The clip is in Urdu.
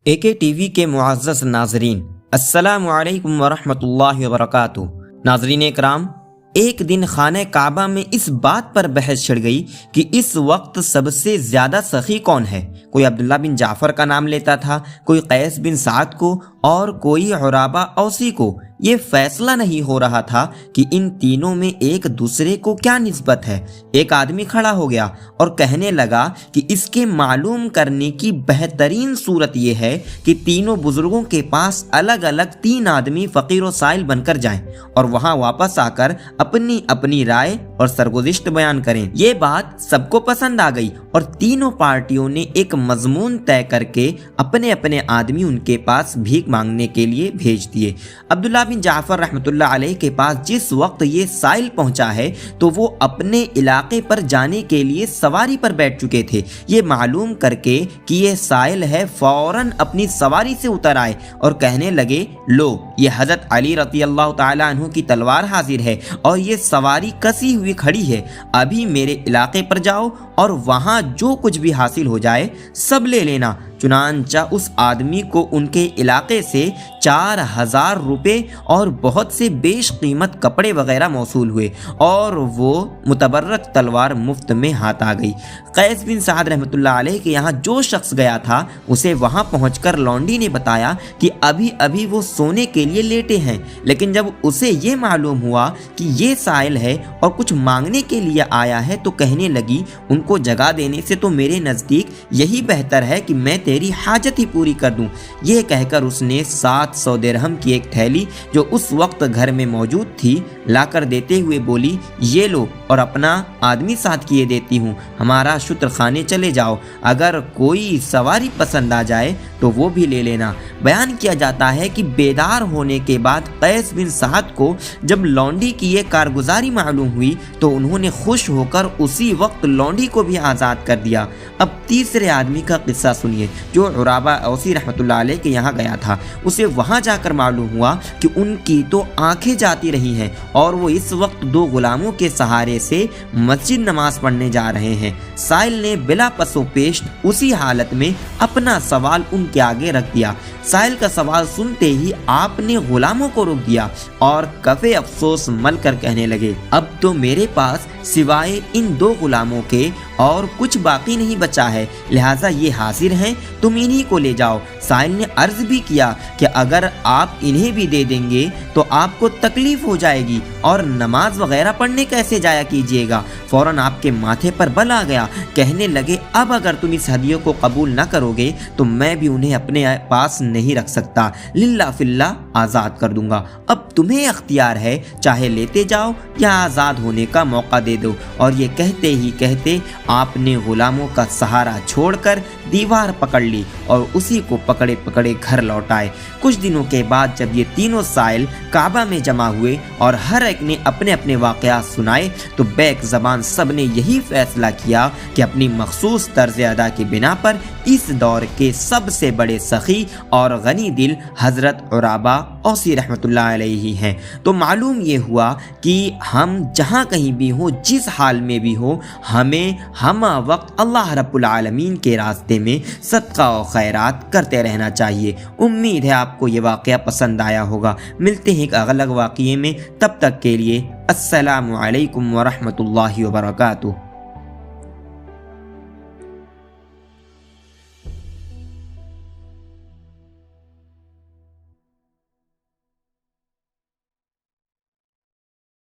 اے ٹی وی کے معزز ناظرین، السلام علیکم ورحمۃ اللہ وبرکاتہ۔ ناظرین اکرام، ایک دن خانہ کعبہ میں اس بات پر بحث چھڑ گئی کہ اس وقت سب سے زیادہ سخی کون ہے۔ کوئی عبداللہ بن جعفر کا نام لیتا تھا، کوئی قیس بن سعد کو اور کوئی عرابہ اوسی کو۔ یہ فیصلہ نہیں ہو رہا تھا کہ ان تینوں میں ایک دوسرے کو کیا نسبت ہے۔ ایک آدمی کھڑا ہو گیا اور کہنے لگا کہ اس کے معلوم کرنے کی بہترین صورت یہ ہے کہ تینوں بزرگوں کے پاس الگ الگ 3 آدمی فقیر و سائل بن کر جائیں اور وہاں واپس آ کر اپنی اپنی رائے اور سرگزشت بیان کریں۔ یہ بات سب کو پسند آ گئی اور تینوں پارٹیوں نے ایک مضمون طے کر کے اپنے اپنے آدمی ان کے پاس بھیک مانگنے کے لیے بھیج دیے۔ عبداللہ بن جعفر رحمۃ اللہ علیہ کے پاس جس وقت یہ سائل پہنچا ہے تو وہ اپنے علاقے پر جانے کے لیے سواری پر بیٹھ چکے تھے۔ یہ معلوم کر کے کہ یہ سائل ہے، فوراً اپنی سواری سے اتر آئے اور کہنے لگے، لو یہ حضرت علی رضی اللہ تعالی عنہ کی تلوار حاضر ہے اور یہ سواری کسی ہوئی کھڑی ہے، ابھی میرے علاقے پر جاؤ اور وہاں جو کچھ بھی حاصل ہو جائے سب لے لینا۔ چنانچہ اس آدمی کو ان کے علاقے سے 4000 روپے اور بہت سے بیش قیمت کپڑے وغیرہ موصول ہوئے اور وہ متبرک تلوار مفت میں ہاتھ آ گئی۔ قیس بن سعد رحمۃ اللہ علیہ کے یہاں جو شخص گیا تھا اسے وہاں پہنچ کر لونڈی نے بتایا کہ ابھی وہ سونے کے لیے لیٹے ہیں، لیکن جب اسے یہ معلوم ہوا کہ یہ سائل ہے اور کچھ مانگنے کے لیے آیا ہے تو کہنے لگی، ان کو جگہ دینے سے تو میرے نزدیک یہی بہتر ہے کہ میں تیری حاجت ہی پوری کر دوں۔ یہ کہہ کر اس نے 700 درہم کی ایک تھیلی جو اس وقت گھر میں موجود تھی لا کر دیتے ہوئے بولی، یہ لو اور اپنا آدمی ساتھ کیے دیتی ہوں، ہمارا شتر خانے چلے جاؤ، اگر کوئی سواری پسند آ جائے تو وہ بھی لے لینا۔ بیان کیا جاتا ہے کہ بیدار ہونے کے بعد قیس بن سعد کو جب لونڈی کی یہ کارگزاری معلوم ہوئی تو انہوں نے خوش ہو کر اسی وقت لونڈی کو بھی آزاد کر دیا۔ اب تیسرے آدمی کا قصہ سنیے جو عرابہ اوسی رحمۃ اللہ علیہ کے یہاں گیا تھا۔ اسے وہاں جا کر معلوم ہوا کہ ان کی تو آنکھیں جاتی رہی ہیں اور وہ اس وقت 2 غلاموں کے سہارے سے مسجد نماز پڑھنے جا رہے ہیں۔ سائل نے بلا پس و پیش اسی حالت میں اپنا سوال ان کے آگے رکھ دیا۔ سائل کا سوال سنتے ہی آپ نے غلاموں کو روک دیا اور کفے افسوس مل کر کہنے لگے، اب تو میرے پاس سوائے ان 2 غلاموں کے اور کچھ باقی نہیں بچا ہے، لہٰذا یہ حاضر ہیں، تم انہی کو لے جاؤ۔ سائل نے عرض بھی کیا کہ اگر آپ انہیں بھی دے دیں گے تو آپ کو تکلیف ہو جائے گی اور نماز وغیرہ پڑھنے کیسے جایا کیجیے گا۔ فوراً آپ کے ماتھے پر بل آ گیا، کہنے لگے، اب اگر تم اس ہدیے کو قبول نہ کرو گے تو میں بھی انہیں اپنے پاس نہیں رکھ سکتا، للہ فی اللہ آزاد کر دوں گا۔ اب تمہیں اختیار ہے، چاہے لیتے جاؤ یا آزاد ہونے کا موقع دے دو۔ اور یہ کہتے ہی کہتے آپ نے غلاموں کا سہارا چھوڑ کر دیوار پکڑ لی اور اسی کو پکڑے پکڑے گھر لوٹ آئے۔ کچھ دنوں کے بعد جب یہ تینوں سائل کعبہ میں جمع ہوئے اور ہر ایک نے اپنے اپنے واقعات سنائے تو بیک زبان سب نے یہی فیصلہ کیا کہ اپنی مخصوص طرز ادا کی بنا پر اس دور کے سب سے بڑے سخی اور غنی دل حضرت عرابہ اوسی رحمۃ اللہ علیہ ہیں۔ تو معلوم یہ ہوا کہ ہم جہاں کہیں بھی ہوں، جس حال میں بھی ہوں، ہمیں ہم وقت اللہ رب العالمین کے راستے میں صدقہ و خیرات کرتے رہنا چاہیے۔ امید ہے آپ کو یہ واقعہ پسند آیا ہوگا۔ ملتے ہیں ایک الگ واقعے میں، تب تک کے لیے السلام علیکم ورحمۃ اللہ وبرکاتہ۔